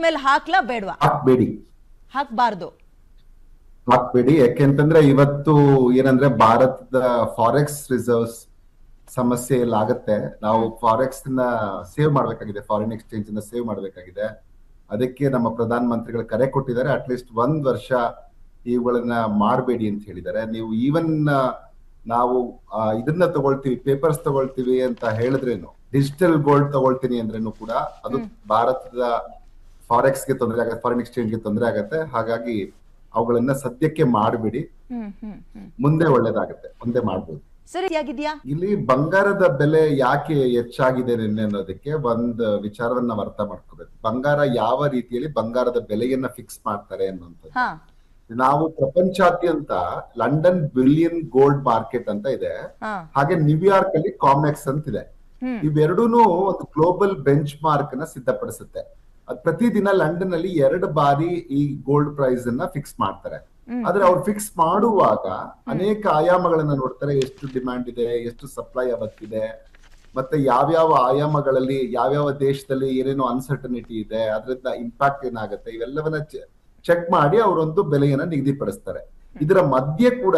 ಮೇಲೆ ಹಾಕ್ಲಾ ಬೇಡವಾ? ಹಾಕ್ಬೇಡಿ, ಹಾಕ್ಬಾರ್ದು. ಹಾಕ್ಬೇಡಿ. ಯಾಕೆಂತಂದ್ರೆ ಇವತ್ತು ಏನಂದ್ರೆ ಭಾರತದ ಫಾರೆಕ್ಸ್ ರಿಸರ್ವ್ಸ್ ಸಮಸ್ಯೆ ಎಲ್ಲ ಆಗತ್ತೆ. ನಾವು ಫಾರೆಕ್ಸ್ ನ ಸೇವ್ ಮಾಡ್ಬೇಕಾಗಿದೆ, ಫಾರಿನ್ ಎಕ್ಸ್ಚೇಂಜ್ ನ ಸೇವ್ ಮಾಡ್ಬೇಕಾಗಿದೆ. ಅದಕ್ಕೆ ನಮ್ಮ ಪ್ರಧಾನ ಮಂತ್ರಿಗಳು ಕರೆ ಕೊಟ್ಟಿದ್ದಾರೆ, ಅಟ್ಲೀಸ್ಟ್ 1 ವರ್ಷ ಇವುಗಳನ್ನ ಮಾಡಬೇಡಿ ಅಂತ ಹೇಳಿದ್ದಾರೆ. ನೀವು ಈವನ್ ನಾವು ಇದನ್ನ ತಗೊಳ್ತೀವಿ, ಪೇಪರ್ಸ್ ತಗೊಳ್ತೀವಿ ಅಂತ ಹೇಳಿದ್ರೇನು, ಡಿಜಿಟಲ್ ಗೋಲ್ಡ್ ತಗೊಳ್ತೀನಿ ಅಂದ್ರೇನು ಕೂಡ ಅದು ಭಾರತದ ಫಾರೆಕ್ಸ್ ಗೆ ತೊಂದರೆ ಆಗತ್ತೆ, ಫಾರಿನ್ ಎಕ್ಸ್ಚೇಂಜ್ ಗೆ ತೊಂದರೆ ಆಗತ್ತೆ. ಹಾಗಾಗಿ ಅವುಗಳನ್ನ ಸದ್ಯಕ್ಕೆ ಮಾಡಬೇಡಿ, ಮುಂದೆ ಒಳ್ಳೇದಾಗತ್ತೆ, ಮುಂದೆ ಮಾಡ್ಬೋದು. ಸರಿಯಾಗಿದ್ಯಾ? ಇಲ್ಲಿ ಬಂಗಾರದ ಬೆಲೆ ಯಾಕೆ ಹೆಚ್ಚಾಗಿದೆ ನಿನ್ನೆ ಅನ್ನೋದಕ್ಕೆ ಒಂದು ವಿಚಾರವನ್ನ ನಾವು ಅರ್ಥ ಮಾಡ್ಕೋಬೇಕು. ಬಂಗಾರ ಯಾವ ರೀತಿಯಲ್ಲಿ ಬಂಗಾರದ ಬೆಲೆಯನ್ನ ಫಿಕ್ಸ್ ಮಾಡ್ತಾರೆ ಅನ್ನುವಂಥದ್ದು. ನಾವು ಪ್ರಪಂಚಾದ್ಯಂತ ಲಂಡನ್ ಬಿಲಿಯನ್ ಗೋಲ್ಡ್ ಮಾರ್ಕೆಟ್ ಅಂತ ಇದೆ, ಹಾಗೆ ನ್ಯೂಯಾರ್ಕ್ ಅಲ್ಲಿ ಕಾಮೆಕ್ಸ್ ಅಂತ ಇದೆ. ಇವೆರಡೂನು ಒಂದು ಗ್ಲೋಬಲ್ ಬೆಂಚ್ ಮಾರ್ಕ್ ನ ಸಿದ್ಧಪಡಿಸುತ್ತೆ. ಪ್ರತಿದಿನ ಲಂಡನ್ ಅಲ್ಲಿ 2 ಬಾರಿ ಈ ಗೋಲ್ಡ್ ಪ್ರೈಸ್ ಅನ್ನ ಫಿಕ್ಸ್ ಮಾಡ್ತಾರೆ. ಆದ್ರೆ ಅವ್ರು ಫಿಕ್ಸ್ ಮಾಡುವಾಗ ಅನೇಕ ಆಯಾಮಗಳನ್ನ ನೋಡ್ತಾರೆ. ಎಷ್ಟು ಡಿಮ್ಯಾಂಡ್ ಇದೆ, ಎಷ್ಟು ಸಪ್ಲೈ ಅವತ್ತಿದೆ, ಮತ್ತೆ ಯಾವ್ಯಾವ ಆಯಾಮಗಳಲ್ಲಿ ಯಾವ್ಯಾವ ದೇಶದಲ್ಲಿ ಏನೇನೋ ಅನ್ಸರ್ಟನಿಟಿ ಇದೆ, ಅದರಿಂದ ಇಂಪ್ಯಾಕ್ಟ್ ಏನಾಗುತ್ತೆ, ಇವೆಲ್ಲವನ್ನ ಚೆಕ್ ಮಾಡಿ ಅವರೊಂದು ಬೆಲೆಯನ್ನ ನಿಗದಿಪಡಿಸ್ತಾರೆ. ಇದರ ಮಧ್ಯೆ ಕೂಡ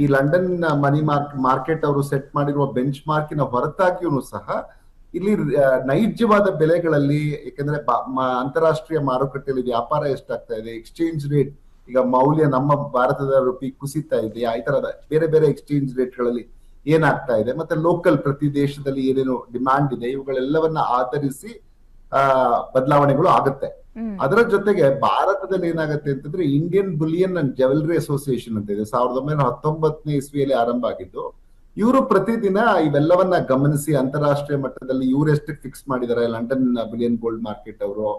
ಈ ಲಂಡನ್ ಮನಿ ಮಾರ್ಕೆಟ್ ಅವರು ಸೆಟ್ ಮಾಡಿರುವ ಬೆಂಚ್ ಮಾರ್ಕಿನ ಹೊರತಾಗಿಯೂ ಸಹ ಇಲ್ಲಿ ನೈಜವಾದ ಬೆಲೆಗಳಲ್ಲಿ, ಯಾಕಂದ್ರೆ ಅಂತಾರಾಷ್ಟ್ರೀಯ ಮಾರುಕಟ್ಟೆಯಲ್ಲಿ ವ್ಯಾಪಾರ ಎಷ್ಟಾಗ್ತಾ ಇದೆ, ಎಕ್ಸ್ಚೇಂಜ್ ರೇಟ್ ಈಗ ಮೌಲ್ಯ ನಮ್ಮ ಭಾರತದ ರೂಪಿ ಕುಸಿತಾ ಇದೆಯಾ, ಈ ತರದ ಬೇರೆ ಬೇರೆ ಎಕ್ಸ್ಚೇಂಜ್ ರೇಟ್ ಗಳಲ್ಲಿ ಏನಾಗ್ತಾ ಇದೆ, ಮತ್ತೆ ಲೋಕಲ್ ಪ್ರತಿ ದೇಶದಲ್ಲಿ ಏನೇನು ಡಿಮ್ಯಾಂಡ್ ಇದೆ, ಇವುಗಳೆಲ್ಲವನ್ನ ಆಧರಿಸಿ ಬದಲಾವಣೆಗಳು ಆಗುತ್ತೆ. ಅದರ ಜೊತೆಗೆ ಭಾರತದಲ್ಲಿ ಏನಾಗುತ್ತೆ ಅಂತಂದ್ರೆ Indian Boolean and jewellery association ಅಂತ ಇದೆ, 1919ನೇ ಇಸ್ವಿಯಲ್ಲಿ ಆರಂಭ ಆಗಿದ್ದು. ಇವರು ಪ್ರತಿದಿನ ಇವೆಲ್ಲವನ್ನ ಗಮನಿಸಿ ಅಂತಾರಾಷ್ಟ್ರೀಯ ಮಟ್ಟದಲ್ಲಿ ಇವರೆಷ್ಟು ಫಿಕ್ಸ್ ಮಾಡಿದ್ದಾರೆ, ಲಂಡನ್ ಬುಲಿಯನ್ ಗೋಲ್ಡ್ ಮಾರ್ಕೆಟ್ ಅವರು,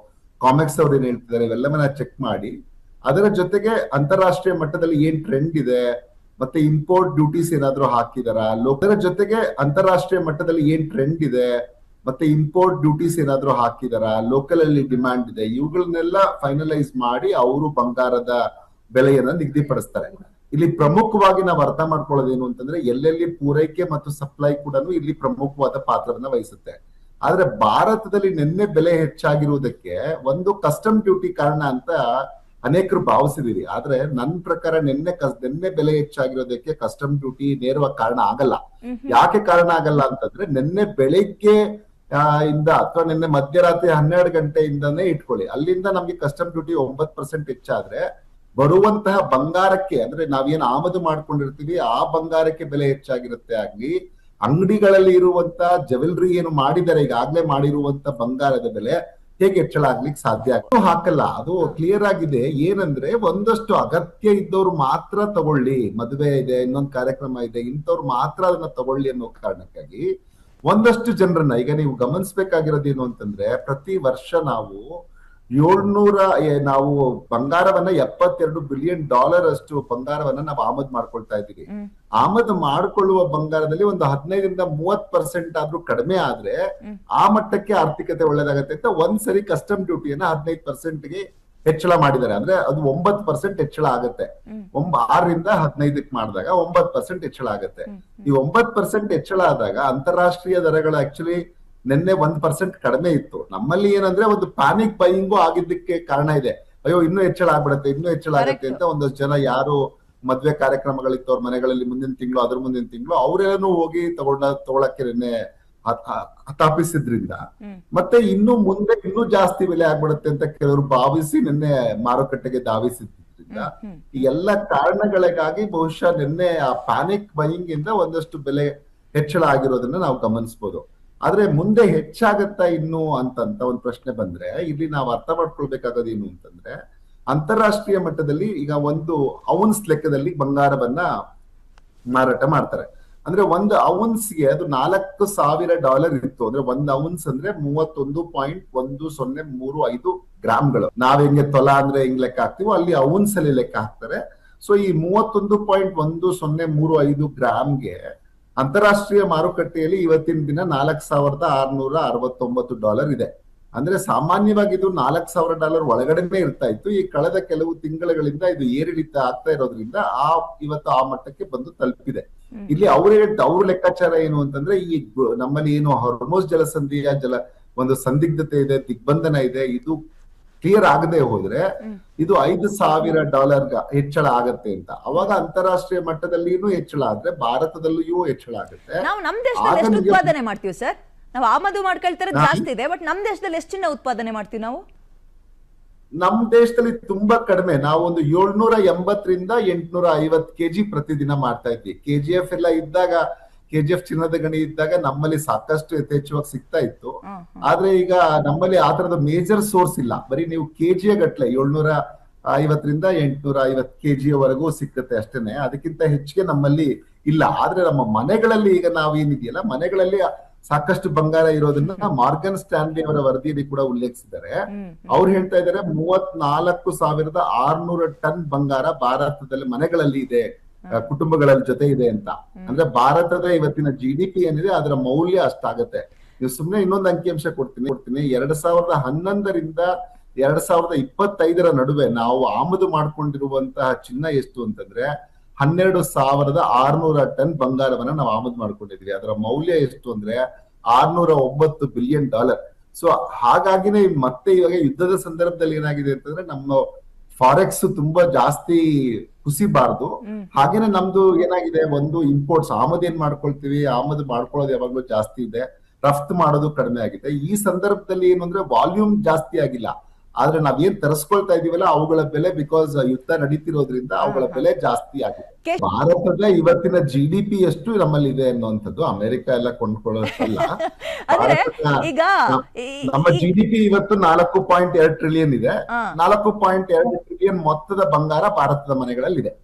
ಕಾಮೆಕ್ಸ್ ಅವ್ರು ಏನ್ ಹೇಳ್ತಿದ್ದಾರೆ, ಇವೆಲ್ಲವನ್ನ ಚೆಕ್ ಮಾಡಿ ಅದರ ಜೊತೆಗೆ ಅಂತಾರಾಷ್ಟ್ರೀಯ ಮಟ್ಟದಲ್ಲಿ ಏನ್ ಟ್ರೆಂಡ್ ಇದೆ, ಮತ್ತೆ ಇಂಪೋರ್ಟ್ ಡ್ಯೂಟೀಸ್ ಏನಾದ್ರು ಹಾಕಿದಾರ, ಅದರ ಜೊತೆಗೆ ಅಂತಾರಾಷ್ಟ್ರೀಯ ಮಟ್ಟದಲ್ಲಿ ಏನ್ ಟ್ರೆಂಡ್ ಇದೆ, ಮತ್ತೆ ಇಂಪೋರ್ಟ್ ಡ್ಯೂಟೀಸ್ ಏನಾದ್ರು ಹಾಕಿದಾರ, ಲೋಕಲ್ ಅಲ್ಲಿ ಡಿಮ್ಯಾಂಡ್ ಇದೆ, ಇವುಗಳನ್ನೆಲ್ಲ ಫೈನಲೈಸ್ ಮಾಡಿ ಅವರು ಬಂಗಾರದ ಬೆಲೆಯನ್ನ ನಿಗದಿಪಡಿಸ್ತಾರೆ. ಇಲ್ಲಿ ಪ್ರಮುಖವಾಗಿ ನಾವು ಅರ್ಥ ಮಾಡ್ಕೊಳ್ಳೋದೇನು ಅಂತಂದ್ರೆ ಎಲ್ಲೆಲ್ಲಿ ಪೂರೈಕೆ ಮತ್ತು ಸಪ್ಲೈ ಕೂಡ ಇಲ್ಲಿ ಪ್ರಮುಖವಾದ ಪಾತ್ರವನ್ನ ವಹಿಸುತ್ತೆ. ಆದ್ರೆ ಭಾರತದಲ್ಲಿ ನಿನ್ನೆ ಬೆಲೆ ಹೆಚ್ಚಾಗಿರುವುದಕ್ಕೆ ಒಂದು ಕಸ್ಟಮ್ ಡ್ಯೂಟಿ ಕಾರಣ ಅಂತ ಅನೇಕರು ಭಾವಿಸಿದಿರಿ. ಆದ್ರೆ ನನ್ನ ಪ್ರಕಾರ ನಿನ್ನೆ ಬೆಲೆ ಹೆಚ್ಚಾಗಿರೋದಕ್ಕೆ ಕಸ್ಟಮ್ ಡ್ಯೂಟಿ ನೇರವಾಗಿ ಕಾರಣ ಆಗಲ್ಲ. ಯಾಕೆ ಕಾರಣ ಆಗಲ್ಲ ಅಂತಂದ್ರೆ ನಿನ್ನೆ ಬೆಳಿಗ್ಗೆ ಇಂದ ಅಥವಾ ನಿನ್ನೆ ಮಧ್ಯರಾತ್ರಿ 12 ಗಂಟೆಯಿಂದಾನೇ ಇಟ್ಕೊಳ್ಳಿ, ಅಲ್ಲಿಂದ ನಮ್ಗೆ ಕಸ್ಟಮ್ ಡ್ಯೂಟಿ 9% ಹೆಚ್ಚಾದ್ರೆ ಬರುವಂತಹ ಬಂಗಾರಕ್ಕೆ, ಅಂದ್ರೆ ನಾವೇನ್ ಆಮದು ಮಾಡ್ಕೊಂಡಿರ್ತೀವಿ ಆ ಬಂಗಾರಕ್ಕೆ ಬೆಲೆ ಹೆಚ್ಚಾಗಿರುತ್ತೆ. ಆಗ್ಲಿ ಅಂಗಡಿಗಳಲ್ಲಿ ಇರುವಂತ ಜ್ಯುವೆಲ್ರಿ ಏನು ಮಾಡಿದ್ದಾರೆ, ಈಗಾಗ್ಲೇ ಮಾಡಿರುವಂತ ಬಂಗಾರದ ಬೆಲೆ ಹೇಗೆ ಹೆಚ್ಚಳ ಆಗ್ಲಿಕ್ಕೆ ಸಾಧ್ಯ ಹಾಕಲ್ಲ. ಅದು ಕ್ಲಿಯರ್ ಆಗಿದೆ. ಏನಂದ್ರೆ ಒಂದಷ್ಟು ಅಗತ್ಯ ಇದ್ದವ್ರು ಮಾತ್ರ ತಗೊಳ್ಳಿ, ಮದುವೆ ಇದೆ, ಇನ್ನೊಂದು ಕಾರ್ಯಕ್ರಮ ಇದೆ, ಇಂಥವ್ರು ಮಾತ್ರ ಅದನ್ನ ತಗೊಳ್ಳಿ ಅನ್ನೋ ಕಾರಣಕ್ಕಾಗಿ ಒಂದಷ್ಟು ಜನರನ್ನ ಈಗ ನೀವು ಗಮನಿಸ್ಬೇಕಾಗಿರೋದೇನು ಅಂತಂದ್ರೆ ಪ್ರತಿ ವರ್ಷ ನಾವು 700 ನಾವು ಬಂಗಾರವನ್ನ $72 ಬಿಲಿಯನ್ ಅಷ್ಟು ಬಂಗಾರವನ್ನ ನಾವು ಆಮದು ಮಾಡ್ಕೊಳ್ತಾ ಇದ್ದೀವಿ. ಆಮದು ಮಾಡ್ಕೊಳ್ಳುವ ಬಂಗಾರದಲ್ಲಿ ಒಂದು 15ರಿಂದ 30% ಆದ್ರೂ ಕಡಿಮೆ ಆದ್ರೆ ಆ ಮಟ್ಟಕ್ಕೆ ಆರ್ಥಿಕತೆ ಒಳ್ಳೇದಾಗತ್ತೆ ಅಂತ ಒಂದ್ಸರಿ ಕಸ್ಟಮ್ ಡ್ಯೂಟಿಯನ್ನ 15%ಗೆ ಹೆಚ್ಚಳ ಮಾಡಿದ್ದಾರೆ. ಅಂದ್ರೆ ಅದು 9% ಹೆಚ್ಚಳ ಆಗತ್ತೆ. 6ರಿಂದ 15ಕ್ಕೆ ಮಾಡಿದಾಗ 9% ಹೆಚ್ಚಳ ಆಗತ್ತೆ. ಈ 9% ಹೆಚ್ಚಳ ಆದಾಗ ಅಂತಾರಾಷ್ಟ್ರೀಯ ದರಗಳು ಆಕ್ಚುಲಿ ನಿನ್ನೆ 1% ಕಡಿಮೆ ಇತ್ತು. ನಮ್ಮಲ್ಲಿ ಏನಂದ್ರೆ ಒಂದು ಪ್ಯಾನಿಕ್ ಬೈಯಿಂಗು ಆಗಿದ್ದಕ್ಕೆ ಕಾರಣ ಇದೆ. ಅಯ್ಯೋ ಇನ್ನೂ ಹೆಚ್ಚಳ ಆಗ್ಬಿಡತ್ತೆ, ಇನ್ನೂ ಹೆಚ್ಚಳ ಆಗತ್ತೆ ಅಂತ ಒಂದಷ್ಟು ಜನ ಯಾರು ಮದ್ವೆ ಕಾರ್ಯಕ್ರಮಗಳಿತ್ತು ಅವ್ರ ಮನೆಗಳಲ್ಲಿ ಮುಂದಿನ ತಿಂಗಳು ಅದ್ರ ಮುಂದಿನ ತಿಂಗಳು ಅವರೆಲ್ಲನೂ ಹೋಗಿ ತಗೊಳಕ್ಕೆ ನಿನ್ನೆ ಹತಾಪಿಸಿದ್ರಿಂದ ಮತ್ತೆ ಇನ್ನು ಮುಂದೆ ಇನ್ನೂ ಜಾಸ್ತಿ ಬೆಲೆ ಆಗ್ಬಿಡುತ್ತೆ ಅಂತ ಕೆಲವರು ಭಾವಿಸಿ ನಿನ್ನೆ ಮಾರುಕಟ್ಟೆಗೆ ಧಾವಿಸಿದ್ರಿಂದ ಈ ಎಲ್ಲ ಕಾರಣಗಳಿಗಾಗಿ ಬಹುಶಃ ನಿನ್ನೆ ಆ ಪ್ಯಾನಿಕ್ ಬೈಯಿಂಗ್ ಇಂದ ಒಂದಷ್ಟು ಬೆಲೆ ಹೆಚ್ಚಳ ಆಗಿರೋದನ್ನ ನಾವು ಗಮನಿಸಬಹುದು. ಆದ್ರೆ ಮುಂದೆ ಹೆಚ್ಚಾಗತ್ತಾ ಇನ್ನು ಅಂತ ಒಂದು ಪ್ರಶ್ನೆ ಬಂದ್ರೆ ಇಲ್ಲಿ ನಾವು ಅರ್ಥ ಮಾಡ್ಕೊಳ್ಬೇಕಾಗೋದು ಏನು ಅಂತಂದ್ರೆ ಅಂತಾರಾಷ್ಟ್ರೀಯ ಮಟ್ಟದಲ್ಲಿ ಈಗ ಒಂದು ಔನ್ಸ್ ಲೆಕ್ಕದಲ್ಲಿ ಬಂಗಾರವನ್ನ ಮಾರಾಟ ಮಾಡ್ತಾರೆ. ಅಂದ್ರೆ ಒಂದು ಔನ್ಸ್ಗೆ ಅದು $4,000 ಇತ್ತು. ಅಂದ್ರೆ ಒಂದು ಔನ್ಸ್ ಅಂದ್ರೆ 31.1035 ಗ್ರಾಮ್ಗಳು. ನಾವ್ ಹೆಂಗೆ ತೊಲ ಅಂದ್ರೆ ಹೆಂಗ್ ಲೆಕ್ಕ ಹಾಕ್ತಿವೋ ಅಲ್ಲಿ ಔನ್ಸ್ ಅಲ್ಲಿ ಲೆಕ್ಕ ಹಾಕ್ತಾರೆ. ಸೊ ಈ 31.1035 ಗ್ರಾಮ್ಗೆ ಅಂತಾರಾಷ್ಟ್ರೀಯ ಮಾರುಕಟ್ಟೆಯಲ್ಲಿ ಇವತ್ತಿನ ದಿನ $4,669 ಇದೆ. ಅಂದ್ರೆ ಸಾಮಾನ್ಯವಾಗಿ ಇದು $4,000 ಒಳಗಡೆನೆ ಇರ್ತಾ ಇತ್ತು. ಈ ಕಳೆದ ಕೆಲವು ತಿಂಗಳುಗಳಿಂದ ಇದು ಏರಿಳಿತ ಆಗ್ತಾ ಇರೋದ್ರಿಂದ ಇವತ್ತು ಆ ಮಟ್ಟಕ್ಕೆ ಬಂದು ತಲುಪಿದೆ. ಇಲ್ಲಿ ಅವ್ರ ಲೆಕ್ಕಾಚಾರ ಏನು ಅಂತಂದ್ರೆ ಈ ನಮ್ಮಲ್ಲಿ ಏನು ಹಾರ್ಮೋಸ್ ಜಲಸಂಧಿಯ ಒಂದು ಸಂದಿಗ್ಧತೆ ಇದೆ, ದಿಗ್ಬಂಧನ ಇದೆ, ಇದು ಕ್ಲಿಯರ್ ಆಗದೆ ಹೋದ್ರೆ ಇದು $5,000 ಹೆಚ್ಚಳ ಆಗತ್ತೆ ಅಂತ. ಅವಾಗ ಅಂತಾರಾಷ್ಟ್ರೀಯ ಮಟ್ಟದಲ್ಲಿನೂ ಹೆಚ್ಚಳ ಆದ್ರೆ ಭಾರತದಲ್ಲಿಯೂ ಹೆಚ್ಚಳ ಆಗುತ್ತೆ. ನಾವು ನಮ್ ದೇಶದಲ್ಲಿ ಎಷ್ಟು ಉತ್ಪಾದನೆ ಮಾಡ್ತೀವಿ ಸರ್? ನಾವು ಆಮದು ಮಾಡ್ಕೊಳ್ತಾರೆ ಜಾಸ್ತಿ ಇದೆ, ಬಟ್ ನಮ್ ದೇಶದಲ್ಲಿ ಎಷ್ಟು ಚಿನ್ನ ಉತ್ಪಾದನೆ ಮಾಡ್ತೀವಿ ನಾವು? ನಮ್ ದೇಶದಲ್ಲಿ ತುಂಬಾ ಕಡಿಮೆ. ನಾವು ಒಂದು 780 ರಿಂದ 850 kg ಪ್ರತಿದಿನ ಮಾಡ್ತಾ ಇದ್ವಿ. KGF ಎಲ್ಲ ಇದ್ದಾಗ, KGF ಚಿನ್ನದ ಗಣಿ ಇದ್ದಾಗ ನಮ್ಮಲ್ಲಿ ಸಾಕಷ್ಟು ಯಥೇಚ್ಛವಾಗಿ ಸಿಗ್ತಾ ಇತ್ತು. ಆದ್ರೆ ಈಗ ನಮ್ಮಲ್ಲಿ ಆ ತರದ ಮೇಜರ್ ಸೋರ್ಸ್ ಇಲ್ಲ. ಬರೀ ನೀವು ಕೆಜಿಯ ಗಟ್ಲೆ 750 ರಿಂದ 850 kg ಸಿಕ್ಕತ್ತೆ ಅಷ್ಟೇನೆ, ಅದಕ್ಕಿಂತ ಹೆಚ್ಚಿಗೆ ನಮ್ಮಲ್ಲಿ ಇಲ್ಲ. ಆದ್ರೆ ನಮ್ಮ ಮನೆಗಳಲ್ಲಿ ಈಗ ನಾವೇನಿದೆಯಲ್ಲ, ಮನೆಗಳಲ್ಲಿ ಸಾಕಷ್ಟು ಬಂಗಾರ ಇರೋದನ್ನ ಮಾರ್ಗನ್ ಸ್ಟ್ಯಾನ್ಲಿ ಅವರ ವರದಿಯಲ್ಲಿ ಕೂಡ ಉಲ್ಲೇಖಿಸಿದ್ದಾರೆ. ಅವ್ರು ಹೇಳ್ತಾ ಇದ್ದಾರೆ 34,600 ಟನ್ ಬಂಗಾರ ಭಾರತದಲ್ಲಿ ಮನೆಗಳಲ್ಲಿ ಇದೆ, ಕುಟುಂಬಗಳ ಜೊತೆ ಇದೆ ಅಂತ. ಅಂದ್ರೆ ಭಾರತದ ಇವತ್ತಿನ GDP ಏನಿದೆ ಅದರ ಮೌಲ್ಯ ಅಷ್ಟಾಗತ್ತೆ. ನೀವು ಸುಮ್ನೆ ಇನ್ನೊಂದು ಅಂಕಿಅಂಶ ಕೊಡ್ತೀನಿ. 2011 ರಿಂದ 2025 ನಡುವೆ ನಾವು ಆಮದು ಮಾಡ್ಕೊಂಡಿರುವಂತಹ ಚಿನ್ನ ಎಷ್ಟು ಅಂತಂದ್ರೆ 12,600 ಟನ್ ಬಂಗಾರವನ್ನ ನಾವು ಆಮದು ಮಾಡ್ಕೊಂಡಿದ್ವಿ. ಅದರ ಮೌಲ್ಯ ಎಷ್ಟು ಅಂದ್ರೆ $609 ಬಿಲಿಯನ್. ಸೊ ಹಾಗಾಗಿನೇ ಮತ್ತೆ ಇವಾಗ ಯುದ್ಧದ ಸಂದರ್ಭದಲ್ಲಿ ಏನಾಗಿದೆ ಅಂತಂದ್ರೆ ನಮ್ಮ ಫಾರೆಕ್ಸ್ ತುಂಬಾ ಜಾಸ್ತಿ ಕುಸಿಬಾರ್ದು. ಹಾಗೇನೆ ನಮ್ದು ಏನಾಗಿದೆ, ಒಂದು ಇಂಪೋರ್ಟ್ಸ್ ಆಮದು ಏನ್ ಮಾಡ್ಕೊಳ್ತೀವಿ, ಆಮದು ಮಾಡ್ಕೊಳ್ಳೋದು ಯಾವಾಗ್ಲೂ ಜಾಸ್ತಿ ಇದೆ, ರಫ್ತು ಮಾಡೋದು ಕಡಿಮೆ ಆಗಿದೆ. ಈ ಸಂದರ್ಭದಲ್ಲಿ ಏನು ಅಂದ್ರೆ ವಾಲ್ಯೂಮ್ ಜಾಸ್ತಿ ಆಗಿಲ್ಲ, ಆದ್ರೆ ನಾವೇನ್ ತರಿಸ್ಕೊಳ್ತಾ ಇದೀವಲ್ಲ ಅವುಗಳ ಬೆಲೆ, ಬಿಕಾಸ್ ಯುದ್ಧ ನಡೀತಿರೋದ್ರಿಂದ ಅವುಗಳ ಬೆಲೆ ಜಾಸ್ತಿ ಆಗಿದೆ. ಭಾರತದ ಇವತ್ತಿನ GDP ಎಷ್ಟು ನಮ್ಮಲ್ಲಿ ಇದೆ ಅನ್ನುವಂಥದ್ದು ಅಮೆರಿಕ ಎಲ್ಲ ಕೊಂಡ್ಕೊಳ್ಳೋದಲ್ಲ. ನಮ್ಮ GDP ಇವತ್ತು 4.2 ಟ್ರಿಲಿಯನ್ ಇದೆ. 4.2 ಟ್ರಿಲಿಯನ್ ಮೊತ್ತದ ಬಂಗಾರ ಭಾರತದ ಮನೆಗಳಲ್ಲಿದೆ.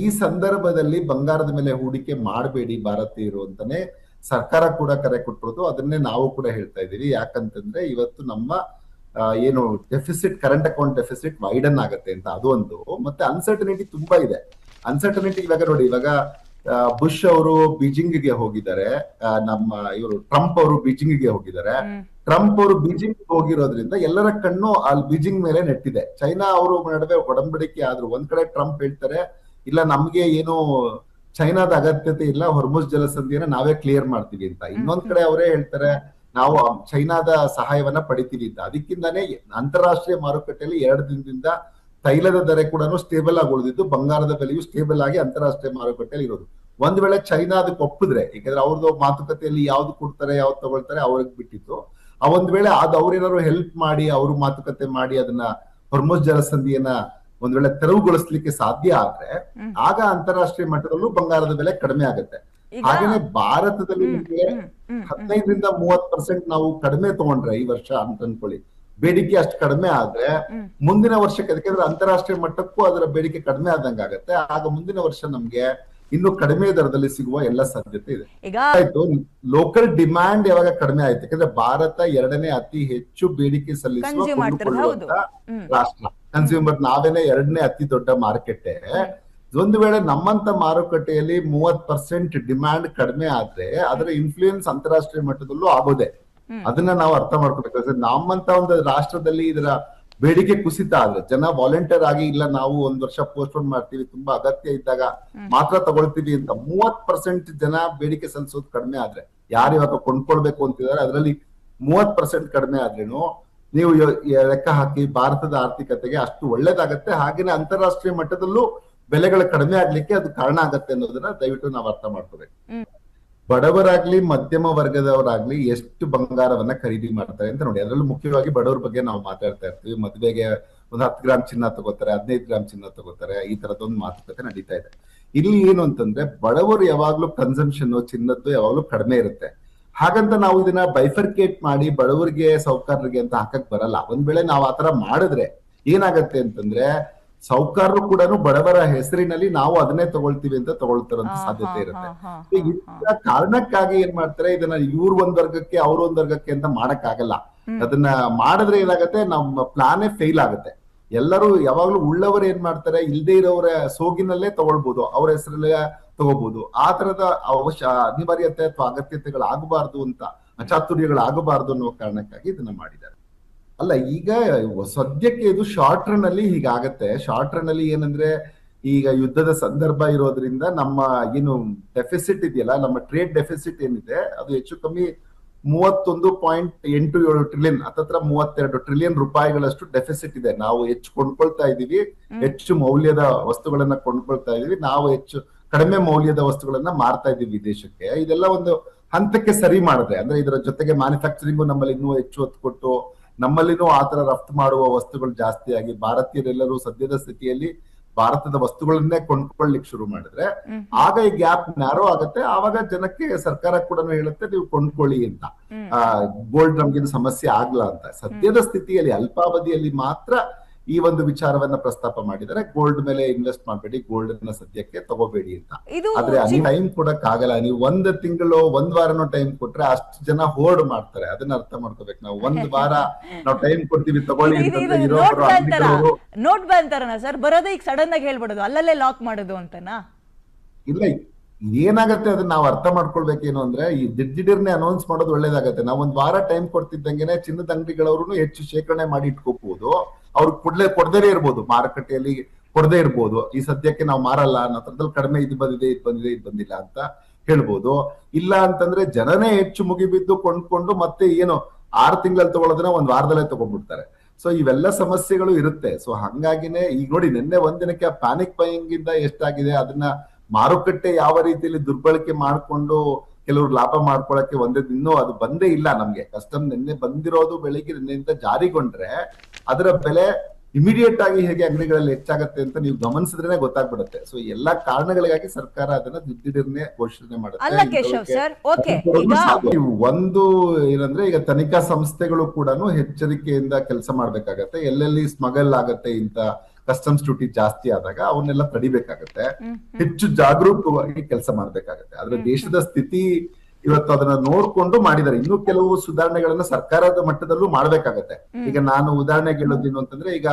ಈ ಸಂದರ್ಭದಲ್ಲಿ ಬಂಗಾರದ ಮೇಲೆ ಹೂಡಿಕೆ ಮಾಡಬೇಡಿ ಭಾರತೀಯರು ಅಂತಾನೆ ಸರ್ಕಾರ ಕೂಡ ಕರೆ ಕೊಟ್ಟಿರೋದು. ಅದನ್ನೇ ನಾವು ಕೂಡ ಹೇಳ್ತಾ ಇದೀವಿ. ಯಾಕಂತಂದ್ರೆ ಇವತ್ತು ನಮ್ಮ ಏನು deficit, current account deficit widen ಆಗತ್ತೆ ಅಂತ, ಅದು ಒಂದು. ಮತ್ತೆ ಅನ್ಸರ್ಟನಿಟಿ ತುಂಬಾ ಇದೆ. ಅನ್ಸರ್ಟನಿಟಿ ಇವಾಗ ನೋಡಿ, ಇವಾಗ ಬುಷ್ ಅವರು ಬೀಜಿಂಗ್ಗೆ ಹೋಗಿದ್ದಾರೆ, ನಮ್ಮ ಇವರು ಟ್ರಂಪ್ ಅವರು ಬೀಜಿಂಗ್ಗೆ ಹೋಗಿದ್ದಾರೆ. ಟ್ರಂಪ್ ಅವರು ಬೀಜಿಂಗ್ ಹೋಗಿರೋದ್ರಿಂದ ಎಲ್ಲರ ಕಣ್ಣು ಅಲ್ಲಿ ಬೀಜಿಂಗ್ ಮೇಲೆ ನೆಟ್ಟಿದೆ. ಚೈನಾ ಅವರು ನಡುವೆ ಒಡಂಬಡಿಕೆ ಆದ್ರು. ಒಂದ್ ಕಡೆ ಟ್ರಂಪ್ ಹೇಳ್ತಾರೆ ಇಲ್ಲ ನಮ್ಗೆ ಏನು ಚೈನಾದ ಅಗತ್ಯತೆ ಇಲ್ಲ, ಹೊರ್ಮುಜ್ ಜಲಸಂಧಿಯನ್ನ ನಾವೇ ಕ್ಲಿಯರ್ ಮಾಡ್ತೀವಿ ಅಂತ. ಇನ್ನೊಂದ್ ಕಡೆ ಅವರೇ ಹೇಳ್ತಾರೆ ನಾವು ಚೈನಾದ ಸಹಾಯವನ್ನ ಪಡಿತೀವಿ ಅಂತ. ಅದಕ್ಕಿಂತಾನೆ ಅಂತಾರಾಷ್ಟ್ರೀಯ ಮಾರುಕಟ್ಟೆಯಲ್ಲಿ 2 ದಿನದಿಂದ ತೈಲದ ದರ ಕೂಡ ಸ್ಟೇಬಲ್ ಆಗಿ ಉಳಿದಿದ್ದು, ಬಂಗಾರದ ಬೆಲೆಯು ಸ್ಟೇಬಲ್ ಆಗಿ ಅಂತಾರಾಷ್ಟ್ರೀಯ ಮಾರುಕಟ್ಟೆಯಲ್ಲಿ ಇರೋದು. ಒಂದ್ ವೇಳೆ ಚೈನಾ ಅದಕ್ಕೆ ಒಪ್ಪಿದ್ರೆ, ಯಾಕಂದ್ರೆ ಅವ್ರದ್ದು ಮಾತುಕತೆಯಲ್ಲಿ ಯಾವ್ದು ಕೊಡ್ತಾರೆ ಯಾವ್ದು ತಗೊಳ್ತಾರೆ ಅವ್ರಿಗೆ ಬಿಟ್ಟಿತ್ತು. ಆ ಒಂದ್ ವೇಳೆ ಅದು ಅವ್ರೇನಾದ್ರು ಹೆಲ್ಪ್ ಮಾಡಿ, ಅವರು ಮಾತುಕತೆ ಮಾಡಿ ಅದನ್ನ ಹೊರ್ಮುಜ್ ಜಲಸಂಧಿಯನ್ನ ಒಂದ್ ವೇಳೆ ತೆರವುಗೊಳಿಸ್ಲಿಕ್ಕೆ ಸಾಧ್ಯ ಆದ್ರೆ ಆಗ ಅಂತಾರಾಷ್ಟ್ರೀಯ ಮಟ್ಟದಲ್ಲೂ ಬಂಗಾರದ ಬೆಲೆ ಕಡಿಮೆ ಆಗುತ್ತೆ. ಹಾಗೇನೆ ಭಾರತದಲ್ಲಿ 15 ರಿಂದ 30% ನಾವು ಕಡಿಮೆ ತಗೊಂಡ್ರೆ ಈ ವರ್ಷ ಅಂತ ಅನ್ಕೊಳ್ಳಿ, ಬೇಡಿಕೆ ಅಷ್ಟು ಕಡಿಮೆ ಆದ್ರೆ ಮುಂದಿನ ವರ್ಷಕ್ಕೆ, ಯಾಕಂದ್ರೆ ಅಂತಾರಾಷ್ಟ್ರೀಯ ಮಟ್ಟಕ್ಕೂ ಅದರ ಬೇಡಿಕೆ ಕಡಿಮೆ ಆದಂಗ ಆಗತ್ತೆ. ಆಗ ಮುಂದಿನ ವರ್ಷ ನಮ್ಗೆ ಇನ್ನು ಕಡಿಮೆ ದರದಲ್ಲಿ ಸಿಗುವ ಎಲ್ಲ ಸಾಧ್ಯತೆ ಇದೆ. ಆಯ್ತು, ಲೋಕಲ್ ಡಿಮ್ಯಾಂಡ್ ಯಾವಾಗ ಕಡಿಮೆ ಆಯ್ತು, ಯಾಕಂದ್ರೆ ಭಾರತ 2ನೇ ಅತಿ ಹೆಚ್ಚು ಬೇಡಿಕೆ ಸಲ್ಲಿಸುವ ಕೊಂಡುಕೊಳ್ಳುವಂತ ರಾಷ್ಟ್ರ. ಕನ್ಸ್ಯೂಮರ್ ನಾವೇನೆ 2ನೇ ಅತಿ ದೊಡ್ಡ ಮಾರುಕಟ್ಟೆ. ಒಂದು ವೇಳೆ ನಮ್ಮಂತ ಮಾರುಕಟ್ಟೆಯಲ್ಲಿ 30% ಡಿಮ್ಯಾಂಡ್ ಕಡಿಮೆ ಆದ್ರೆ ಅದರ ಇನ್ಫ್ಲೂಯೆನ್ಸ್ ಅಂತಾರಾಷ್ಟ್ರೀಯ ಮಟ್ಟದಲ್ಲೂ ಆಗೋದೆ. ಅದನ್ನ ನಾವು ಅರ್ಥ ಮಾಡ್ಕೋಬೇಕು. ನಮ್ಮಂತ ಒಂದು ರಾಷ್ಟ್ರದಲ್ಲಿ ಇದರ ಬೇಡಿಕೆ ಕುಸಿತ ಆದ್ರೆ ಜನ ವಾಲಂಟಿಯರ್ ಆಗಿ ಇಲ್ಲ ನಾವು ಒಂದ್ ವರ್ಷ ಪೋಸ್ಟ್ಪೋನ್ ಮಾಡ್ತೀವಿ, ತುಂಬಾ ಅಗತ್ಯ ಇದ್ದಾಗ ಮಾತ್ರ ತಗೊಳ್ತೀವಿ ಅಂತ 30% ಜನ ಬೇಡಿಕೆ ಸಲ್ಲಿಸೋದು ಕಡಿಮೆ ಆದ್ರೆ, ಯಾರು ಇವಾಗ ಕೊಂಡ್ಕೊಳ್ಬೇಕು ಅಂತಿದ್ದಾರೆ ಅದರಲ್ಲಿ 30% ಕಡಿಮೆ ಆದ್ರೇನು ನೀವು ಲೆಕ್ಕ ಹಾಕಿ ಭಾರತದ ಆರ್ಥಿಕತೆಗೆ ಅಷ್ಟು ಒಳ್ಳೇದಾಗತ್ತೆ. ಹಾಗೇನೆ ಅಂತಾರಾಷ್ಟ್ರೀಯ ಮಟ್ಟದಲ್ಲೂ ಬೆಲೆಗಳು ಕಡಿಮೆ ಆಗ್ಲಿಕ್ಕೆ ಅದು ಕಾರಣ ಆಗತ್ತೆ ಅನ್ನೋದನ್ನ ದಯವಿಟ್ಟು ನಾವು ಅರ್ಥ ಮಾಡ್ಕೋಬೇಕು. ಬಡವರಾಗ್ಲಿ ಮಧ್ಯಮ ವರ್ಗದವರಾಗ್ಲಿ ಎಷ್ಟು ಬಂಗಾರವನ್ನ ಖರೀದಿ ಮಾಡ್ತಾರೆ ಅಂತ ನೋಡಿ. ಅದರಲ್ಲೂ ಮುಖ್ಯವಾಗಿ ಬಡವರ ಬಗ್ಗೆ ನಾವು ಮಾತಾಡ್ತಾ ಇರ್ತೀವಿ. ಮದುವೆಗೆ ಒಂದು 10 ಗ್ರಾಮ್ ಚಿನ್ನ ತಗೋತಾರೆ, 15 ಗ್ರಾಮ್ ಚಿನ್ನ ತಗೋತಾರೆ, ಈ ತರದೊಂದು ಮಾತುಕತೆ ನಡೀತಾ ಇದೆ. ಇಲ್ಲಿ ಏನು ಅಂತಂದ್ರೆ ಬಡವರು ಯಾವಾಗ್ಲೂ ಕನ್ಸಂಪ್ಷನ್ ಚಿನ್ನದ್ದು ಯಾವಾಗ್ಲೂ ಕಡಿಮೆ ಇರುತ್ತೆ. ಹಾಗಂತ ನಾವು ಇದನ್ನ ಬೈಫರ್ಕೇಟ್ ಮಾಡಿ ಬಡವರಿಗೆ ಸೌಕರ್ಯರಿಗೆ ಅಂತ ಹಾಕಕ್ ಬರಲ್ಲ. ಒಂದ್ ವೇಳೆ ನಾವು ಆತರ ಮಾಡಿದ್ರೆ ಏನಾಗತ್ತೆ ಅಂತಂದ್ರೆ ಸೌಕರ್ಯರು ಕೂಡ ಬಡವರ ಹೆಸರಿನಲ್ಲಿ ನಾವು ಅದನ್ನೇ ತಗೊಳ್ತೀವಿ ಅಂತ ತಗೊಳ್ತಾರಂತ ಸಾಧ್ಯತೆ ಇರುತ್ತೆ. ಇದರ ಕಾರಣಕ್ಕಾಗಿ ಏನ್ ಮಾಡ್ತಾರೆ, ಇದನ್ನ ಇವ್ರ ಒಂದ್ ವರ್ಗಕ್ಕೆ ಅವ್ರ ಒಂದ್ ವರ್ಗಕ್ಕೆ ಅಂತ ಮಾಡಕ್ ಆಗಲ್ಲ. ಅದನ್ನ ಮಾಡಿದ್ರೆ ಏನಾಗತ್ತೆ, ನಮ್ಮ ಪ್ಲಾನೇ ಫೇಲ್ ಆಗುತ್ತೆ. ಎಲ್ಲರೂ ಯಾವಾಗ್ಲೂ ಉಳ್ಳವರು ಏನ್ ಮಾಡ್ತಾರೆ, ಇಲ್ದೇ ಇರೋರ ಸೋಗಿನಲ್ಲೇ ತಗೊಳ್ಬಹುದು, ಅವ್ರ ಹೆಸರಲ್ಲೇ ತಗೋಬಹುದು. ಆ ತರದ ಅನಿವಾರ್ಯತೆ ಅಥವಾ ಅಗತ್ಯತೆಗಳು ಆಗಬಾರ್ದು ಅಂತ, ಅಚಾತುರ್ಯಗಳಾಗಬಾರ್ದು ಅನ್ನೋ ಕಾರಣಕ್ಕಾಗಿ ಇದನ್ನ ಮಾಡಿದ್ದಾರೆ. ಅಲ್ಲ, ಈಗ ಸದ್ಯಕ್ಕೆ ಇದು ಶಾರ್ಟ್ ರನ್ ಅಲ್ಲಿ ಹೀಗಾಗತ್ತೆ. ಶಾರ್ಟ್ ರನ್ ಅಲ್ಲಿ ಏನಂದ್ರೆ ಈಗ ಯುದ್ಧದ ಸಂದರ್ಭ ಇರೋದ್ರಿಂದ ನಮ್ಮ ಏನು ಡೆಫಿಸಿಟ್ ಇದೆಯಲ್ಲ, ನಮ್ಮ ಟ್ರೇಡ್ ಡೆಫಿಸಿಟ್ ಏನಿದೆ ಅದು ಹೆಚ್ಚು ಕಮ್ಮಿ 31.87 ಟ್ರಿಲಿಯನ್ ಹತ್ತತ್ರ 32 ಟ್ರಿಲಿಯನ್ ರೂಪಾಯಿಗಳಷ್ಟು ಡೆಫಿಸಿಟ್ ಇದೆ. ನಾವು ಹೆಚ್ಚು ಕೊಂಡ್ಕೊಳ್ತಾ ಇದೀವಿ, ಹೆಚ್ಚು ಮೌಲ್ಯದ ವಸ್ತುಗಳನ್ನ ಕೊಂಡ್ಕೊಳ್ತಾ ಇದೀವಿ, ನಾವು ಹೆಚ್ಚು ಕಡಿಮೆ ಮೌಲ್ಯದ ವಸ್ತುಗಳನ್ನ ಮಾರ್ತಾ ಇದೀವಿ ವಿದೇಶಕ್ಕೆ. ಇದೆಲ್ಲ ಒಂದು ಹಂತಕ್ಕೆ ಸರಿ ಮಾಡಿದ್ರೆ, ಅಂದ್ರೆ ಇದರ ಜೊತೆಗೆ ಮ್ಯಾನುಫ್ಯಾಕ್ಚರಿಂಗು ನಮ್ಮಲ್ಲಿ ಇನ್ನೂ ಹೆಚ್ಚು ಒತ್ತು ಕೊಟ್ಟು ನಮ್ಮಲ್ಲಿನೂ ಆತರ ರಫ್ತು ಮಾಡುವ ವಸ್ತುಗಳು ಜಾಸ್ತಿ ಆಗಿ ಭಾರತೀಯರೆಲ್ಲರೂ ಸದ್ಯದ ಸ್ಥಿತಿಯಲ್ಲಿ ಭಾರತದ ವಸ್ತುಗಳನ್ನೇ ಕೊಂಡ್ಕೊಳ್ಳಿಕ್ ಶುರು ಮಾಡಿದ್ರೆ ಆಗ ಈ ಗ್ಯಾಪ್ ನ್ಯಾರೋ ಆಗತ್ತೆ. ಆವಾಗ ಜನಕ್ಕೆ ಸರ್ಕಾರ ಕೂಡ ಹೇಳುತ್ತೆ ನೀವು ಕೊಂಡ್ಕೊಳ್ಳಿ ಅಂತ, ಗೋಲ್ಡ್ ನಮ್ಗೇನು ಸಮಸ್ಯೆ ಆಗ್ಲಾ ಅಂತ. ಸದ್ಯದ ಸ್ಥಿತಿಯಲ್ಲಿ ಅಲ್ಪಾವಧಿಯಲ್ಲಿ ಮಾತ್ರ ಈ ಒಂದು ವಿಚಾರವನ್ನ ಪ್ರಸ್ತಾಪ ಮಾಡಿದರೆ, ಗೋಲ್ಡ್ ಮೇಲೆ ಇನ್ವೆಸ್ಟ್ ಮಾಡಬೇಡಿ, ಗೋಲ್ಡ್ ಅನ್ನ ಸದ್ಯಕ್ಕೆ ತಗೋಬೇಡಿ ಅಂತ. ಆದ್ರೆ ಟೈಮ್ ಕೊಡಕ್ ಆಗಲ್ಲ. ನೀವು 1 ತಿಂಗಳು 1 ವಾರನೋ ಟೈಮ್ ಕೊಟ್ರೆ ಅಷ್ಟು ಜನ ಹೋರ್ಡ್ ಮಾಡ್ತಾರೆ. ಅದನ್ನ ಅರ್ಥ ಮಾಡ್ಕೋಬೇಕು. ನಾವು 1 ವಾರ ನಾವು ಟೈಮ್ ಕೊಡ್ತೀವಿ ತಗೊಳ್ಳಿ ಅಂತಂದ್ರೆ ನೋಟ್ ಬಂತಾರನ ಸರ್, ಬರೋದೇ ಈಗ ಸಡನ್ ಆಗಿ ಹೇಳ್ಬಿಡೋದು, ಅಲ್ಲಲ್ಲೇ ಲಾಕ್ ಮಾಡೋದು ಅಂತನಾ? ಇಲ್ಲ, ಏನಾಗತ್ತೆ ಅದನ್ನ ನಾವು ಅರ್ಥ ಮಾಡ್ಕೊಳ್ಬೇಕೇನು ಅಂದ್ರೆ, ಈ ದಿಢೀರ್ನೆ ಅನೌನ್ಸ್ ಮಾಡೋದು ಒಳ್ಳೇದಾಗತ್ತೆ. ನಾವು 1 ವಾರ ಟೈಮ್ ಕೊಡ್ತಿದ್ದಂಗೆನೆ ಚಿನ್ನದ ಅಂಗಡಿಗಳವರು ಹೆಚ್ಚು ಶೇಖರಣೆ ಮಾಡಿ ಇಟ್ಕೋಬಹುದು. ಅವ್ರು ಕೊಡದೇ ಇರ್ಬೋದು, ಮಾರುಕಟ್ಟೆಯಲ್ಲಿ ಕೊಡದೇ ಇರ್ಬೋದು. ಈ ಸದ್ಯಕ್ಕೆ ನಾವು ಮಾರಲ್ಲ, ನತ್ರದಲ್ಲಿ ಕಡಿಮೆ ಇದು ಬಂದಿಲ್ಲ ಅಂತ ಹೇಳ್ಬೋದು. ಇಲ್ಲ ಅಂತಂದ್ರೆ ಜನನೇ ಹೆಚ್ಚು ಮುಗಿಬಿದ್ದು ಕೊಂಡ್ಕೊಂಡು ಮತ್ತೆ ಏನು 6 ತಿಂಗಳಲ್ಲಿ ತಗೊಳ್ಳೋದನ್ನ 1 ವಾರದಲ್ಲೇ ತಗೊಂಡ್ಬಿಡ್ತಾರೆ. ಸೊ ಇವೆಲ್ಲ ಸಮಸ್ಯೆಗಳು ಇರುತ್ತೆ. ಸೊ ಹಂಗಾಗಿನೇ ಈಗ ನೋಡಿ, ನಿನ್ನೆ ಒಂದಿನಕ್ಕೆ ಪ್ಯಾನಿಕ್ ಬೈಯಿಂಗ್ ಇಂದ ಎಷ್ಟಾಗಿದೆ, ಅದನ್ನ ಮಾರುಕಟ್ಟೆ ಯಾವ ರೀತಿಯಲ್ಲಿ ದುರ್ಬಳಕೆ ಮಾಡ್ಕೊಂಡು ಕೆಲವರು ಲಾಭ ಮಾಡ್ಕೊಳಕ್ಕೆ ಇನ್ನೂ ಅದು ಬಂದೇ ಇಲ್ಲ ನಮ್ಗೆ. ಕಸ್ಟಮ್ ನಿನ್ನೆ ಬಂದಿರೋದು ಬೆಳಿಗ್ಗೆ ನಿನ್ನೆಯಿಂದ ಜಾರಿಗೊಂಡ್ರೆ ಅದರ ಬೆಲೆ ಇಮಿಡಿಯೇಟ್ ಆಗಿ ಹೇಗೆ ಅಂಗಡಿಗಳಲ್ಲಿ ಹೆಚ್ಚಾಗತ್ತೆ ಅಂತ ನೀವು ಗಮನಿಸಿದ್ರೆ ಗೊತ್ತಾಗ್ಬಿಡುತ್ತೆ. ಸೊ ಎಲ್ಲಾ ಕಾರಣಗಳಿಗಾಗಿ ಸರ್ಕಾರ ಅದನ್ನ ದಿಢೀರ್ನೆ ಘೋಷಣೆ ಮಾಡುತ್ತೆ. ಒಂದು ಏನಂದ್ರೆ, ಈಗ ತನಿಖಾ ಸಂಸ್ಥೆಗಳು ಕೂಡ ಎಚ್ಚರಿಕೆಯಿಂದ ಕೆಲಸ ಮಾಡ್ಬೇಕಾಗತ್ತೆ. ಎಲ್ಲೆಲ್ಲಿ ಸ್ಮಗಲ್ ಆಗತ್ತೆ, ಇಂತ ಕಸ್ಟಮ್ಸ್ ಡ್ಯೂಟಿ ಜಾಸ್ತಿ ಆದಾಗ ಅವನ್ನೆಲ್ಲ ತಡಿಬೇಕಾಗತ್ತೆ. ಹೆಚ್ಚು ಜಾಗರೂಕವಾಗಿ ಕೆಲಸ ಮಾಡ್ಬೇಕಾಗತ್ತೆ. ಆದ್ರೆ ದೇಶದ ಸ್ಥಿತಿ ಇವತ್ತು ಅದನ್ನ ನೋಡ್ಕೊಂಡು ಮಾಡಿದ್ದಾರೆ. ಇನ್ನು ಕೆಲವು ಸುಧಾರಣೆಗಳನ್ನ ಸರ್ಕಾರದ ಮಟ್ಟದಲ್ಲೂ ಮಾಡ್ಬೇಕಾಗತ್ತೆ. ಈಗ ನಾನು ಉದಾಹರಣೆಗೆ ಹೇಳೋದೇನು ಅಂತಂದ್ರೆ, ಈಗ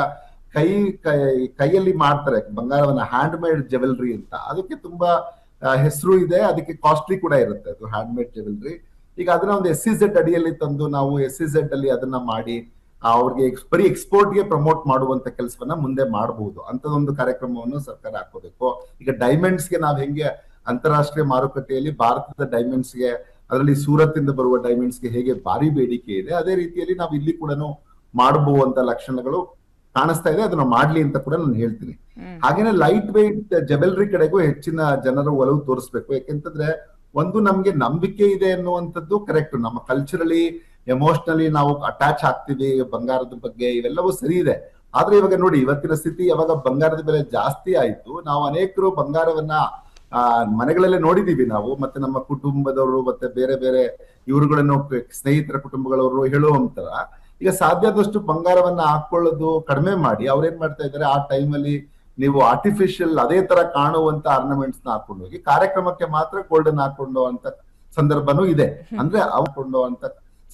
ಕೈಯಲ್ಲಿ ಮಾಡ್ತಾರೆ ಬಂಗಾರವನ್ನ, ಹ್ಯಾಂಡ್ ಮೇಡ್ ಜೆವೆಲ್ರಿ ಅಂತ. ಅದಕ್ಕೆ ತುಂಬಾ ಹೆಸರು ಇದೆ, ಅದಕ್ಕೆ ಕಾಸ್ಟ್ಲಿ ಕೂಡ ಇರುತ್ತೆ ಅದು ಹ್ಯಾಂಡ್ ಮೇಡ್ ಜೆವೆಲ್ರಿ. ಈಗ ಅದನ್ನ ಒಂದು SEZ ಅಡಿಯಲ್ಲಿ ತಂದು ನಾವು SEZ ಅಲ್ಲಿ ಅದನ್ನ ಮಾಡಿ ಅವ್ರಿಗೆ ಬರೀ ಎಕ್ಸ್ಪೋರ್ಟ್ಗೆ ಪ್ರಮೋಟ್ ಮಾಡುವಂತ ಕೆಲಸವನ್ನ ಮುಂದೆ ಮಾಡಬಹುದು. ಅಂತದೊಂದು ಕಾರ್ಯಕ್ರಮವನ್ನು ಸರ್ಕಾರ ಹಾಕೋಬೇಕು. ಈಗ ಡೈಮಂಡ್ಸ್ಗೆ ನಾವ್ ಹೆಂಗೆ ಅಂತಾರಾಷ್ಟ್ರೀಯ ಮಾರುಕಟ್ಟೆಯಲ್ಲಿ ಭಾರತದ ಡೈಮಂಡ್ಸ್ಗೆ, ಅದರಲ್ಲಿ ಸೂರತ್ ಇಂದ ಬರುವ ಡೈಮಂಡ್ಸ್ಗೆ ಹೇಗೆ ಭಾರಿ ಬೇಡಿಕೆ ಇದೆ, ಅದೇ ರೀತಿಯಲ್ಲಿ ನಾವು ಇಲ್ಲಿ ಕೂಡ ಮಾಡಬಹುವಂತ ಲಕ್ಷಣಗಳು ಕಾಣಿಸ್ತಾ ಇದೆ. ಅದನ್ನ ಮಾಡ್ಲಿ ಅಂತ ಕೂಡ ನಾನು ಹೇಳ್ತೀನಿ. ಹಾಗೇನೆ ಲೈಟ್ ವೆಯ್ಟ್ ಜೆವೆಲ್ರಿ ಕಡೆಗೂ ಹೆಚ್ಚಿನ ಜನರು ಒಲವು ತೋರಿಸ್ಬೇಕು. ಯಾಕೆಂತಂದ್ರೆ ಒಂದು ನಮ್ಗೆ ನಂಬಿಕೆ ಇದೆ ಅನ್ನುವಂಥದ್ದು ಕರೆಕ್ಟ್. ನಮ್ಮ ಕಲ್ಚರಲಿ ಎಮೋಷನಲಿ ನಾವು ಅಟ್ಯಾಚ್ ಆಗ್ತೀವಿ ಬಂಗಾರದ ಬಗ್ಗೆ, ಇವೆಲ್ಲವೂ ಸರಿ ಇದೆ. ಆದ್ರೆ ಇವಾಗ ನೋಡಿ, ಇವತ್ತಿನ ಸ್ಥಿತಿ ಯಾವಾಗ ಬಂಗಾರದ ಬೆಲೆ ಜಾಸ್ತಿ ಆಯ್ತು, ನಾವು ಅನೇಕರು ಬಂಗಾರವನ್ನ ಮನೆಗಳಲ್ಲೇ ನೋಡಿದೀವಿ ನಾವು, ಮತ್ತೆ ನಮ್ಮ ಕುಟುಂಬದವರು ಮತ್ತೆ ಬೇರೆ ಬೇರೆ ಇವರುಗಳನ್ನು ಸ್ನೇಹಿತರ ಕುಟುಂಬಗಳವರು ಹೇಳುವಂತರ, ಈಗ ಸಾಧ್ಯದಷ್ಟು ಬಂಗಾರವನ್ನ ಹಾಕೊಳ್ಳೋದು ಕಡಿಮೆ ಮಾಡಿ ಅವ್ರೇನ್ ಮಾಡ್ತಾ ಇದ್ದಾರೆ, ಆ ಟೈಮಲ್ಲಿ ನೀವು ಆರ್ಟಿಫಿಷಿಯಲ್ ಅದೇ ತರ ಕಾಣುವಂತ ಆರ್ನಮೆಂಟ್ಸ್ ನ ಹಾಕೊಂಡು ಹೋಗಿ ಕಾರ್ಯಕ್ರಮಕ್ಕೆ ಮಾತ್ರ ಗೋಲ್ಡನ್ ಹಾಕೊಂಡು ಅಂತ ಸಂದರ್ಭನೂ ಇದೆ. ಅಂದ್ರೆ ಹಾಕೊಂಡು ಅಂತ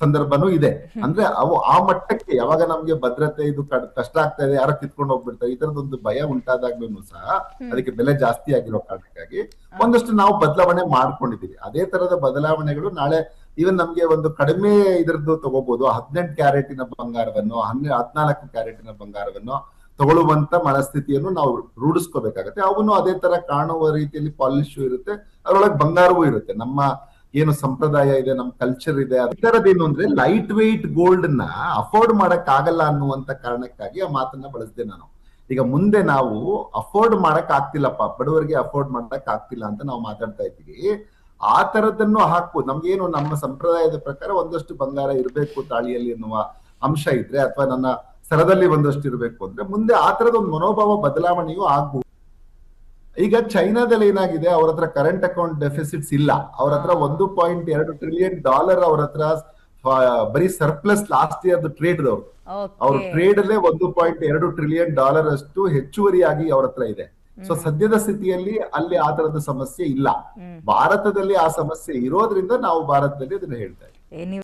ಸಂದರ್ಭನೂ ಇದೆ. ಅಂದ್ರೆ ಅವು ಆ ಮಟ್ಟಕ್ಕೆ ಯಾವಾಗ ನಮ್ಗೆ ಭದ್ರತೆ ಇದು ಕಷ್ಟ ಆಗ್ತಾ ಇದೆ, ಯಾರೋ ಕಿತ್ಕೊಂಡು ಹೋಗ್ಬಿಡ್ತಾರೆ, ಈ ತರದೊಂದು ಭಯ ಉಂಟಾದಾಗ್ಲೂ ಸಹ ಅದಕ್ಕೆ ಬೆಲೆ ಜಾಸ್ತಿ ಆಗಿರೋ ಕಾರಣಕ್ಕಾಗಿ ಒಂದಷ್ಟು ನಾವು ಬದಲಾವಣೆ ಮಾಡ್ಕೊಂಡಿದೀವಿ. ಅದೇ ತರದ ಬದಲಾವಣೆಗಳು ನಾಳೆ ಈವನ್ ನಮ್ಗೆ ಒಂದು ಕಡಿಮೆ ಇದ್ರದ್ದು ತಗೋಬಹುದು. 18 ಕ್ಯಾರೆಟಿನ ಬಂಗಾರವನ್ನು, 14 ಕ್ಯಾರೆಟಿನ ಬಂಗಾರವನ್ನು ತಗೊಳ್ಳುವಂತ ಮನಸ್ಥಿತಿಯನ್ನು ನಾವು ರೂಢಿಸ್ಕೋಬೇಕಾಗತ್ತೆ. ಅವನು ಅದೇ ತರ ಕಾಣುವ ರೀತಿಯಲ್ಲಿ ಪಾಲಿಶ್ ಇರುತ್ತೆ, ಅದರೊಳಗೆ ಬಂಗಾರವೂ ಇರುತ್ತೆ. ನಮ್ಮ ಏನು ಸಂಪ್ರದಾಯ ಇದೆ, ನಮ್ಮ ಕಲ್ಚರ್ ಇದೆ, ಅದರದ್ದೇನು ಅಂದ್ರೆ ಲೈಟ್ ವೆಯ್ಟ್ ಗೋಲ್ಡ್ ನ ಅಫೋರ್ಡ್ ಮಾಡಕ್ ಆಗಲ್ಲ ಅನ್ನುವಂತ ಕಾರಣಕ್ಕಾಗಿ ಆ ಮಾತನ್ನ ಬಳಸಿದೆ ನಾನು. ಈಗ ಮುಂದೆ ನಾವು ಅಫೋರ್ಡ್ ಮಾಡಕ್ ಆಗ್ತಿಲ್ಲಪ್ಪ, ಬಡವರಿಗೆ ಅಫೋರ್ಡ್ ಮಾಡಕ್ ಆಗ್ತಿಲ್ಲ ಅಂತ ನಾವು ಮಾತಾಡ್ತಾ ಇದ್ದೀವಿ. ಆ ತರದನ್ನು ಹಾಕ್ಬೋದು. ನಮ್ಗೇನು ನಮ್ಮ ಸಂಪ್ರದಾಯದ ಪ್ರಕಾರ ಒಂದಷ್ಟು ಬಂಗಾರ ಇರಬೇಕು ತಾಳಿಯಲ್ಲಿ ಎನ್ನುವ ಅಂಶ ಇದ್ರೆ, ಅಥವಾ ನನ್ನ ಸರದಲ್ಲಿ ಒಂದಷ್ಟು ಇರಬೇಕು ಅಂದ್ರೆ ಮುಂದೆ ಆ ತರದ ಒಂದು ಮನೋಭಾವ ಬದಲಾವಣೆಯೂ ಆಗ್ಬಹುದು. ಈಗ ಚೈನಾದಲ್ಲಿ ಏನಾಗಿದೆ, ಅವ್ರ ಹತ್ರ ಕರೆಂಟ್ ಅಕೌಂಟ್ ಡೆಫಿಸಿಟ್ಸ್ ಇಲ್ಲ. ಅವ್ರ ಹತ್ರ $1.2 ಟ್ರಿಲಿಯನ್ ಅವ್ರ ಹತ್ರ ಬರೀ ಸರ್ಪ್ಲಸ್ ಲಾಸ್ಟ್ ಇಯರ್ ಟ್ರೇಡ್ ಅವ್ರ ಟ್ರೇಡ್ ಅಲ್ಲೇ $1.2 ಟ್ರಿಲಿಯನ್ ಅಷ್ಟು ಹೆಚ್ಚುವರಿಯಾಗಿ ಅವ್ರ ಹತ್ರ ಇದೆ. ಸೊ ಸದ್ಯದ ಸ್ಥಿತಿಯಲ್ಲಿ ಅಲ್ಲಿ ಆ ತರದ ಸಮಸ್ಯೆ ಇಲ್ಲ. ಭಾರತದಲ್ಲಿ ಆ ಸಮಸ್ಯೆ ಇರೋದ್ರಿಂದ ನಾವು ಭಾರತದಲ್ಲಿ ಅದನ್ನ ಹೇಳ್ತಾ ಇದ್ದೀವಿ.